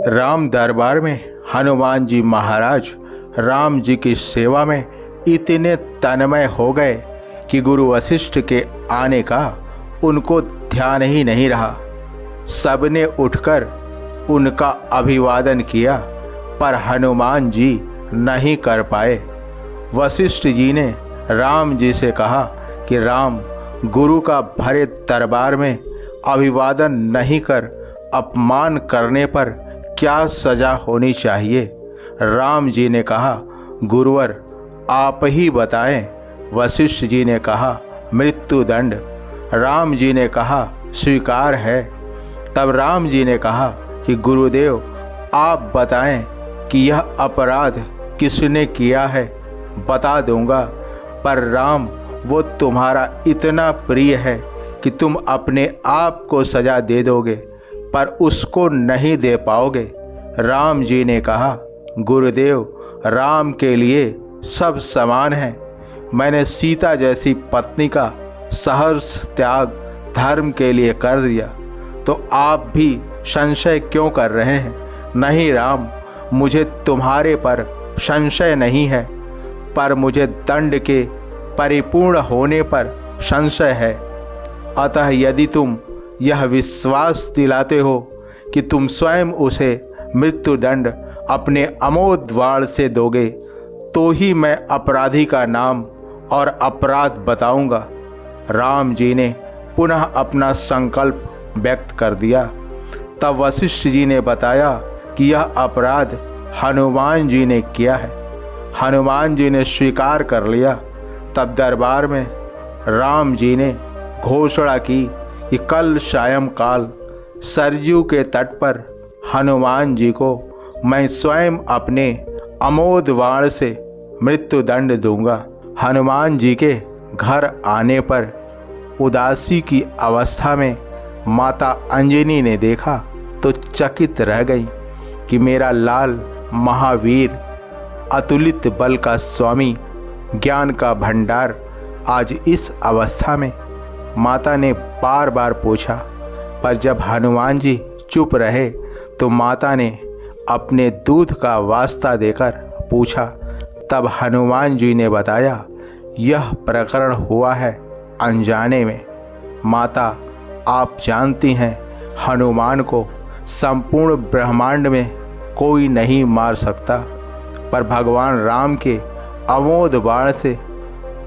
राम दरबार में हनुमान जी महाराज राम जी की सेवा में इतने तन्मय हो गए कि गुरु वशिष्ठ के आने का उनको ध्यान ही नहीं रहा। सबने उठकर उनका अभिवादन किया, पर हनुमान जी नहीं कर पाए। वशिष्ठ जी ने राम जी से कहा कि राम, गुरु का भरे दरबार में अभिवादन नहीं कर अपमान करने पर क्या सजा होनी चाहिए। राम जी ने कहा, गुरुवर आप ही बताएं। वशिष्ठ जी ने कहा, मृत्युदंड। राम जी ने कहा, स्वीकार है। तब राम जी ने कहा कि गुरुदेव आप बताएं कि यह अपराध किसने किया है। बता दूंगा, पर राम वो तुम्हारा इतना प्रिय है कि तुम अपने आप को सजा दे दोगे, पर उसको नहीं दे पाओगे। राम जी ने कहा, गुरुदेव राम के लिए सब समान है। मैंने सीता जैसी पत्नी का सहर्ष त्याग धर्म के लिए कर दिया, तो आप भी संशय क्यों कर रहे हैं। नहीं राम, मुझे तुम्हारे पर संशय नहीं है, पर मुझे दंड के परिपूर्ण होने पर संशय है। अतः यदि तुम यह विश्वास दिलाते हो कि तुम स्वयं उसे मृत्युदंड अपने अमोघ वाण से दोगे, तो ही मैं अपराधी का नाम और अपराध बताऊंगा। राम जी ने पुनः अपना संकल्प व्यक्त कर दिया। तब वशिष्ठ जी ने बताया कि यह अपराध हनुमान जी ने किया है। हनुमान जी ने स्वीकार कर लिया। तब दरबार में राम जी ने घोषणा की कि कल सायंकाल सरयू के तट पर हनुमान जी को मैं स्वयं अपने अमोघ वाण से मृत्युदंड दूंगा। हनुमान जी के घर आने पर उदासी की अवस्था में माता अंजनी ने देखा तो चकित रह गई कि मेरा लाल महावीर, अतुलित बल का स्वामी, ज्ञान का भंडार आज इस अवस्था में। माता ने बार बार पूछा, पर जब हनुमान जी चुप रहे तो माता ने अपने दूध का वास्ता देकर पूछा। तब हनुमान जी ने बताया, यह प्रकरण हुआ है अनजाने में। माता आप जानती हैं, हनुमान को संपूर्ण ब्रह्मांड में कोई नहीं मार सकता, पर भगवान राम के अमोघ बाण से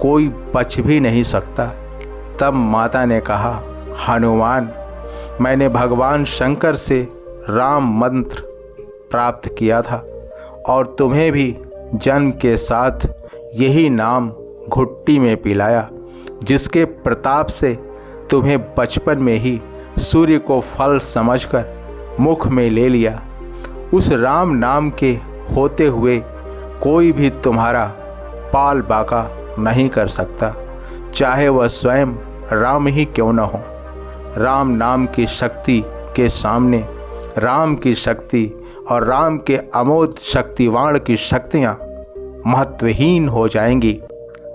कोई बच भी नहीं सकता। तब माता ने कहा, हनुमान, मैंने भगवान शंकर से राम मंत्र प्राप्त किया था और तुम्हें भी जन्म के साथ यही नाम घुट्टी में पिलाया, जिसके प्रताप से तुम्हें बचपन में ही सूर्य को फल समझकर मुख में ले लिया। उस राम नाम के होते हुए कोई भी तुम्हारा पाल बाका नहीं कर सकता, चाहे वह स्वयं राम ही क्यों न हो। राम नाम की शक्ति के सामने राम की शक्ति और राम के अमोघ शक्तिवाण की शक्तियाँ महत्वहीन हो जाएंगी।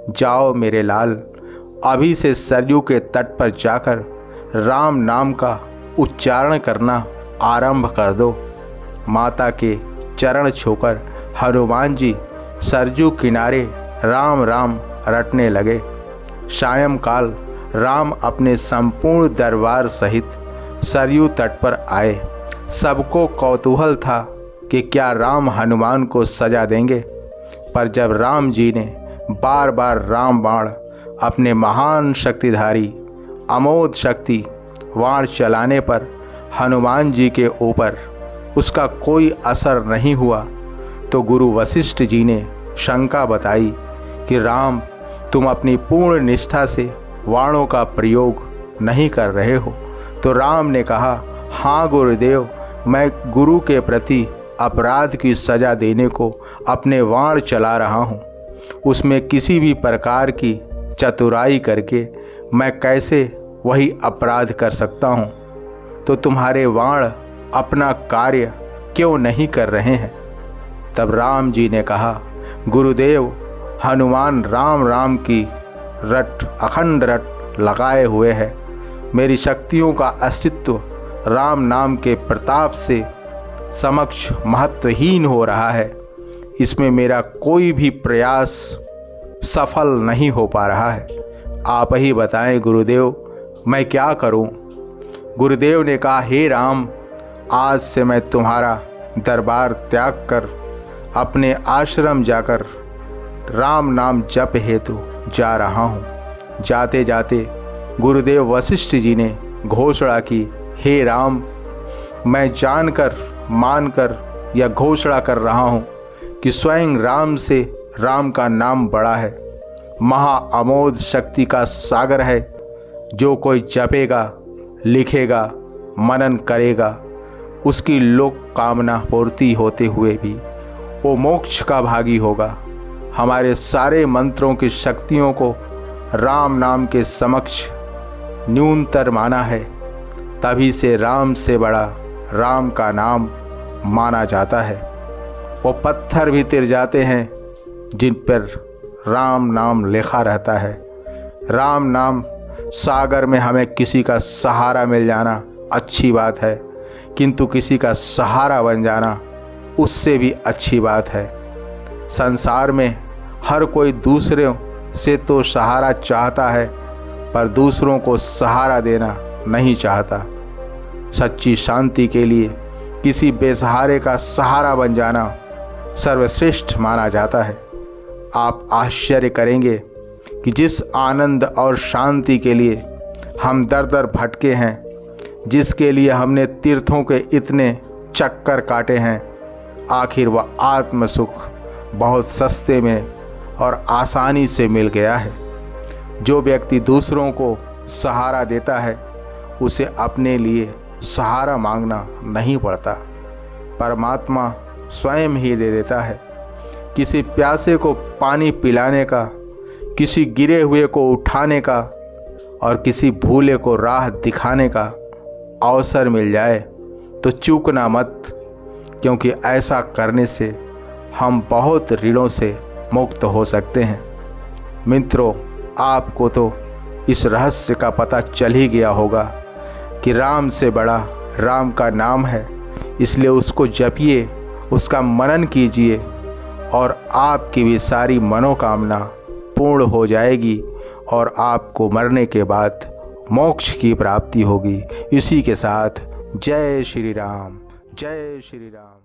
जाओ मेरे लाल, अभी से सरयू के तट पर जाकर राम नाम का उच्चारण करना आरंभ कर दो। माता के चरण छूकर हनुमान जी सरयू किनारे राम राम रटने लगे। सायंकाल राम अपने संपूर्ण दरबार सहित सरयू तट पर आए। सबको कौतूहल था कि क्या राम हनुमान को सजा देंगे, पर जब राम जी ने बार बार राम बाण अपने महान शक्तिधारी अमोघ शक्ति वाण चलाने पर हनुमान जी के ऊपर उसका कोई असर नहीं हुआ, तो गुरु वशिष्ठ जी ने शंका बताई कि राम, तुम अपनी पूर्ण निष्ठा से वाणों का प्रयोग नहीं कर रहे हो। तो राम ने कहा, हाँ गुरुदेव, मैं गुरु के प्रति अपराध की सजा देने को अपने वाण चला रहा हूँ। उसमें किसी भी प्रकार की चतुराई करके मैं कैसे वही अपराध कर सकता हूँ। तो तुम्हारे वाण अपना कार्य क्यों नहीं कर रहे हैं। तब राम जी ने कहा, गुरुदेव, हनुमान राम राम की अखंड रट लगाए हुए है। मेरी शक्तियों का अस्तित्व राम नाम के प्रताप से समक्ष महत्वहीन हो रहा है। इसमें मेरा कोई भी प्रयास सफल नहीं हो पा रहा है। आप ही बताएं गुरुदेव, मैं क्या करूं? गुरुदेव ने कहा, हे राम, आज से मैं तुम्हारा दरबार त्याग कर अपने आश्रम जाकर राम नाम जप हेतु जा रहा हूँ। जाते जाते गुरुदेव वशिष्ठ जी ने घोषणा की, हे राम, मैं जानकर मानकर यह घोषणा कर रहा हूँ कि स्वयं राम से राम का नाम बड़ा है, महाअमोघ शक्ति का सागर है। जो कोई जपेगा, लिखेगा, मनन करेगा, उसकी लोक कामना पूर्ति होते हुए भी वो मोक्ष का भागी होगा। हमारे सारे मंत्रों की शक्तियों को राम नाम के समक्ष न्यूनतर माना है, तभी से राम से बड़ा राम का नाम माना जाता है। वो पत्थर भी तिर जाते हैं जिन पर राम नाम लिखा रहता है। राम नाम सागर में हमें किसी का सहारा मिल जाना अच्छी बात है, किंतु किसी का सहारा बन जाना उससे भी अच्छी बात है। संसार में हर कोई दूसरों से तो सहारा चाहता है, पर दूसरों को सहारा देना नहीं चाहता। सच्ची शांति के लिए किसी बेसहारे का सहारा बन जाना सर्वश्रेष्ठ माना जाता है। आप आश्चर्य करेंगे कि जिस आनंद और शांति के लिए हम दर दर भटके हैं, जिसके लिए हमने तीर्थों के इतने चक्कर काटे हैं, आखिर वह आत्म सुख बहुत सस्ते में और आसानी से मिल गया है। जो व्यक्ति दूसरों को सहारा देता है, उसे अपने लिए सहारा मांगना नहीं पड़ता, परमात्मा स्वयं ही दे देता है। किसी प्यासे को पानी पिलाने का, किसी गिरे हुए को उठाने का और किसी भूले को राह दिखाने का अवसर मिल जाए तो चूकना मत, क्योंकि ऐसा करने से हम बहुत ऋणों से मुक्त हो सकते हैं। मित्रों, आपको तो इस रहस्य का पता चल ही गया होगा कि राम से बड़ा राम का नाम है, इसलिए उसको जपिए, उसका मनन कीजिए और आपकी भी सारी मनोकामना पूर्ण हो जाएगी और आपको मरने के बाद मोक्ष की प्राप्ति होगी। इसी के साथ जय श्री राम, जय श्री राम।